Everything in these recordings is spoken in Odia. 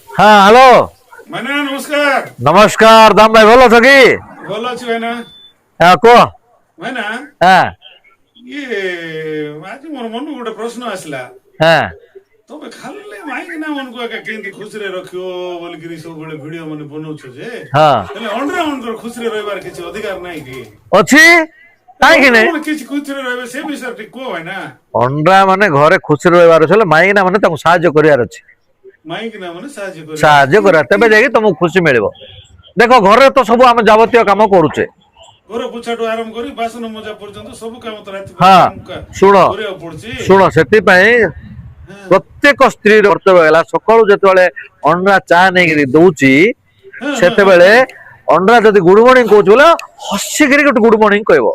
হ্যাঁ হ্যালো মানে নমস্কার। নমস্কার দাম ভাই ভালো আছো কি? ভালো আছি ভাইনা। হ্যাঁ কো ভাইনা হ্যাঁ ইয়ে ଆଜି ମୋର ମନକୁ ଗୋଟେ ପ୍ରଶ୍ନ ଆସିଲା। হ্যাঁ ତମେ ଖାଲି ମାଇକିନା ମାନଙ୍କୁ ଏକା କେମିତି ଖୁସିରେ ରଖିବ ବୋଲିକିରି ସବୁବେଳେ ଭିଡିଓ ମାନେ ବନଉଛ ଯେ, ହଁ ହେଲେ ଅଣ୍ଡରା ମାନଙ୍କର ଖୁସିରେ ରହିବାର କିଛି ଅଧିକାର ନାହିଁ କି? ଅଛି କାହିଁକି ନାଇଁ? ମାନେ କିଛି ଖୁସିରେ ରହିବେ ସେ ବିଷୟରେ ଟିକେ କୁହ ଭାଇନା। ଅଣ୍ଡା ମାନେ ଘରେ ଖୁସି ରହିବାର ଅଛି ହେଲେ ମାଇକିନା ମାନେ ତାଙ୍କୁ ସାହାଯ୍ୟ କରିବାର ଅଛି। ମାଇକିନା ମାନେ ସାହାଯ୍ୟ କରିବେ। ସାହାଯ୍ୟ କରିବା ତେବେ ଯାଇକି ତମକୁ ଖୁସି ମିଳିବ। ଦେଖ ଘରେ ତ ସବୁ ଆମେ ଯାବତୀୟ କାମ କରୁଛେ। ଘର ପୋଛାଠୁ ଆରମ୍ଭ କରି ବାସନ ମଜା ପର୍ଯ୍ୟନ୍ତ ସବୁ କାମ ତ ରାତି ହଁ ଶୁଣ କରିବାକୁ ପଡୁଛି। ଶୁଣ ସେଥିପାଇଁ ପ୍ରତ୍ୟେକ ସ୍ତ୍ରୀ କର୍ତ୍ତବ୍ୟ ହେଲା ସକାଳୁ ଯେତେବେଳେ ଅଣ୍ଡା ଚା ନେଇକିରି ଦଉଛି ସେତେବେଳେ ଅଣ୍ଡା ଯଦି ଗୁଡ ମର୍ଣ୍ଣିଂ କହୁଛୁ ବୋଲେ ହସିକିରି ଗୋଟେ ଗୁଡ ମର୍ଣ୍ଣିଂ କହିବ।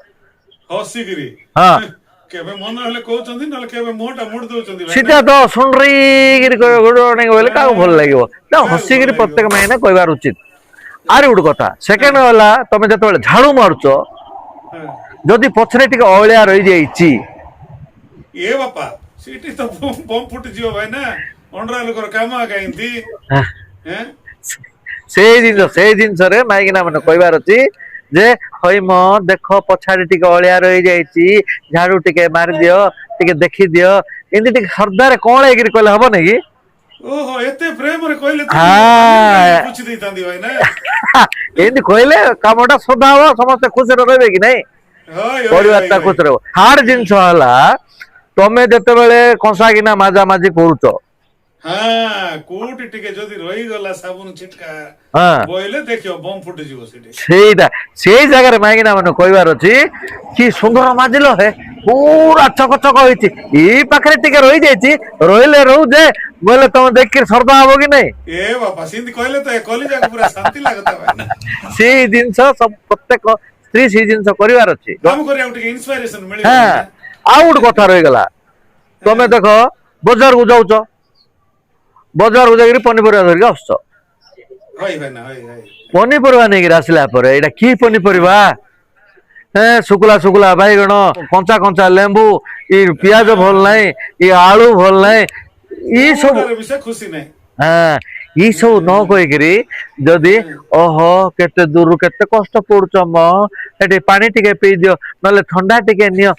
ହସିକିରି ହଁ କେବେ ମନ ହେଲେ କହୁଛନ୍ତି ନହେଲେ କେବେ ମୁହଁଟା ମୋଡି ଦଉଛନ୍ତି ଭାଇନା। ସେଟା ତ ଶୁଣରିକିରି କହିବ ଗୁଡ ମର୍ଣ୍ଣିଂ କହିଲେ କାହାକୁ ଭଲ ଲାଗିବ? ନା କାହାକୁ ଭଲ ହସିକିରି ଲାଗିବ? ପ୍ରତ୍ୟେକ ମାଇନା କହିବାର ଉଚିତ। ଆରେ ଗୋଟେ କଥା ସେକେଣ୍ଡ ହେଲା ତମେ ଯେତେବେଳେ ଝାଡୁ ମାରୁଛ ଯଦି ପଛରେ ଟିକେ ଅଳିଆ ରହିଯାଇଛି ଏ ବାପା ସେଠି ତ ବମ୍ ଫୁଟିଯିବ ଭାଇନା। ଅଣ୍ଡରା ଲୋକର କାମ ଆକା ଏମିତି। ସେଇ ଜିନିଷରେ ମାଇକିନା ମାନେ କହିବାର ଅଛି ଯେ ହଇ ମ ଦେଖ ପଛାଡି ଟିକେ ଅଳିଆ ରହିଯାଇଛି ଝାଡୁ ଟିକେ ମାରିଦିଅ ଟିକେ ଦେଖିଦିଅ ଏମିତି ଟିକେ ଶ୍ରଦ୍ଧାରେ କଣ ହେଇକିରି କହିଲେ ହବନି କି? ଓହୋ ଏତେ ପ୍ରେମରେ କହିଲେ ତ ମୁଁ ହଁ ପୋଛି ଦେଇଥାନ୍ତି ଭାଇନା। ଏମିତି କହିଲେ କାମଟା ସଦା ହବ ସମସ୍ତେ ଖୁସିରେ ରହିବେ କି ନାଇଁ? ହଇ ହଇ ପରିବାର ହଇ ଟା ହଇ। ଖୁସି ରହିବ। ହାର୍ଡ ଜିନିଷ ହେଲା ତମେ ଯେତେବେଳେ କଂସା କିନା ମାଜା ମାଜି କରୁଛ ହଁ କୋଉଠି ଟିକେ ଯଦି ରହିଗଲା ସାବୁନ ଛିଟକା ହଁ ବୋଇଲେ ଦେଖିବ ବମ୍ ଫୁଟିଯିବ ସେଠି। ସେଇଟା ସେଇ ଜାଗାରେ ମାଇକିନା ମାନେ କହିବାର ଅଛି କି ସୁନ୍ଦର ମାଜିଲ ହେ ପୁରା ଚକ ଚକ ହେଇଛି ଏଇ ପାଖରେ ଟିକେ ରହିଯାଇଛି ରହିଲେ ରହୁ ଯେ ବୋଇଲେ ତମେ ଦେଖିକି ଶ୍ରଦ୍ଧା ହବ କି ନାଇଁ? ଏ ବାପା ସେମିତି କହିଲେ ତ ଏ କଲିଜାକୁ ପୁରା ଶାନ୍ତି ଲାଗନ୍ତା ଭାଇନା। ସେଇ ଜିନିଷ ସବୁ ପ୍ରତ୍ୟେକ ସ୍ତ୍ରୀ ସେଇ ଜିନିଷ କରିବାର ଅଛି। କାମ କରିବାକୁ ଟିକେ ଇନ୍ସପାଇରେସନ ମିଳିବ ହଁ ଭାଇନା। ଆଉ ଗୋଟେ କଥା ରହିଗଲା ତମେ ଦେଖ ବଜାରକୁ ଯାଉଛ ବଜାରକୁ ଯାଇକିରି ପନିପରିବା ଧରିକି ଆସୁଛ ହଇ ଭାଇନା ହଇ ହଇ। ପନିପରିବା ନେଇକିରି ଆସିଲା ପରେ ଏଇଟା କି ପନିପରିବା ଶୁକୁଲା ଶୁକୁଲା ବାଇଗଣ କଞ୍ଚା କଞ୍ଚା ଲେମ୍ବୁ ଇ ପିଆଜ ଭଲ ନାହିଁ ଇ ଆଳୁ ଭଲ ନାହିଁ ଇ ସବୁ କୋଉଟାରେ ବି ସେ ଖୁସି ନାହିଁ। ହଁ ଇ ସବୁ ନ କହିକିରି ଯଦି ଓହୋ କେତେ ଦୂରରୁ କେତେ କଷ୍ଟ ପଡୁଛ ମ ଏଠି ପାଣି ଟିକେ ପିଇ ଦିଅ ନହେଲେ ଥଣ୍ଡା ଟିକେ ନିଅ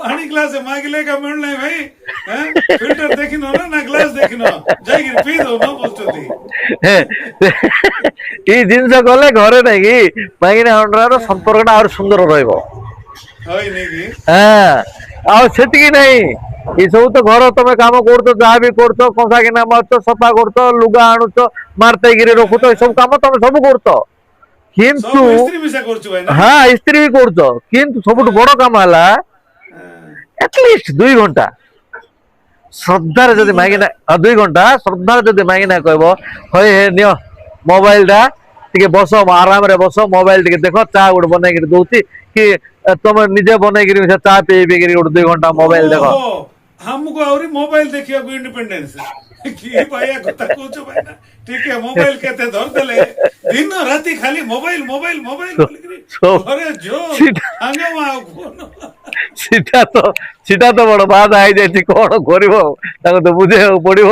ପାଣି ଗ୍ଲାସ ମାଗିଲେ ଏକା ମିଳୁନାହିଁ ଭାଇ। ଫିଲ୍ଟର ଦେଖିନ ନା ଗ୍ଲାସ ଦେଖିନ ଯାଇକିରି ପିଇ ଦଉନ ବୋଲୁଛନ୍ତି। ଏଇ ଜିନିଷ କଲେ ଘରେ ନାଇଁ କି ମାଇକିନା ଅଣ୍ଡାର ସମ୍ପର୍କଟା ଆହୁରି ସୁନ୍ଦର ରହିବ। ହଇ ନେଇକି ହଁ ଆଉ ସେତିକି ନାହିଁ ଏସବୁ ତ ଘର ତମେ କାମ କରୁଛ ଯାହା ବି କରୁଛ କଂସା କିନା ମାରୁଛ ସଫା କରୁଛ ଲୁଗା ଆଣୁଛ ମାରତେଇକିରି ରଖୁଛ ଏସବୁ କାମ ତମେ ସବୁ କରୁଛ କିନ୍ତୁ ସବୁ ସ୍ତ୍ରୀ ମିଶା କରୁଛୁ ଭାଇନା। ହଁ ଇସ୍ତ୍ରୀ ବି କରୁଛ କିନ୍ତୁ ସବୁଠୁ ବଡ କାମ ହେଲା ଆଟଲିଷ୍ଟ 2 ଘଣ୍ଟା ଶ୍ରଦ୍ଧାରେ ଦୁଇ ଯଦି ଘଣ୍ଟା ମାଗିନା 2 ଘଣ୍ଟା ଶ୍ରଦ୍ଧାରେ ଯଦି ମାଗିନା କହିବ ହଇ ହେ ନିଅ ମୋବାଇଲ ଟା ଟିକେ ବସ ଆରାମରେ ବସ ମୋବାଇଲ ଟିକେ ଦେଖ ଚା ଗୋଟେ ବନେଇକିରି ଦଉଛି କି ତମେ ନିଜେ ବନେଇକିରି ଚା ପିଇ ପିଇକିରି ଗୋଟେ 2 ଘଣ୍ଟା ମୋବାଇଲ ଦେଖ ଓହୋ ଆମକୁ ଆହୁରି ମୋବାଇଲ ଦେଖିବାକୁ ଇଣ୍ଡିପେଣ୍ଡେନ୍ସ କି ଭାଇଆ କଥା କହୁଛ ଭାଇନା। ଟିକେ ମୋବାଇଲ କେତେ ଧରିଦେଲେ ଦିନ ରାତି ଖାଲି ମୋବାଇଲ ମୋବାଇଲ ମୋବାଇଲ ବୋଲିକିରି ଘରେ ଯୋ ହାଙ୍ଗାମା ଆଉ କୁହନ। ସେଟା ତ ବଡ ବାଧା ହେଇଯାଇଛି କଣ କରିବ ତାଙ୍କୁ ତ ବୁଝେଇବାକୁ ପଡିବ।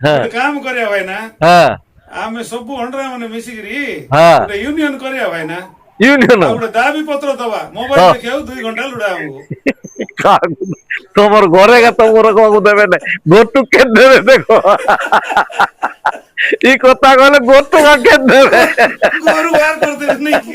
ହଁ ଗୋଟେ କାମ କରିବା ଭାଇନା ହଁ ଆମେ ସବୁ ଅଣ୍ଡରା ମାନେ ମିଶିକିରି ହଁ ଗୋଟେ ୟୁନିୟନ କରିବା ଭାଇନା। ୟୁନିୟନ ଆଉ ଗୋଟେ ଦାବି ପତ୍ର ଦବା ମୋବାଇଲ ହଁ ଦେଖିବାକୁ 2 ଘଣ୍ଟା ଲୁଡା ଆମକୁ। ତମର ଘରେ ତମର କକୁ ଦେବେ ନାଇଁ ଗୋଟୁ କେ ଦେବେ ଦେଖ ଏଇ କଥା କହିଲେ ଗୋଟୁ କେ ଦେବେ ଘରୁ ବାହାର କରିଦେବେ ନାଇଁ କି?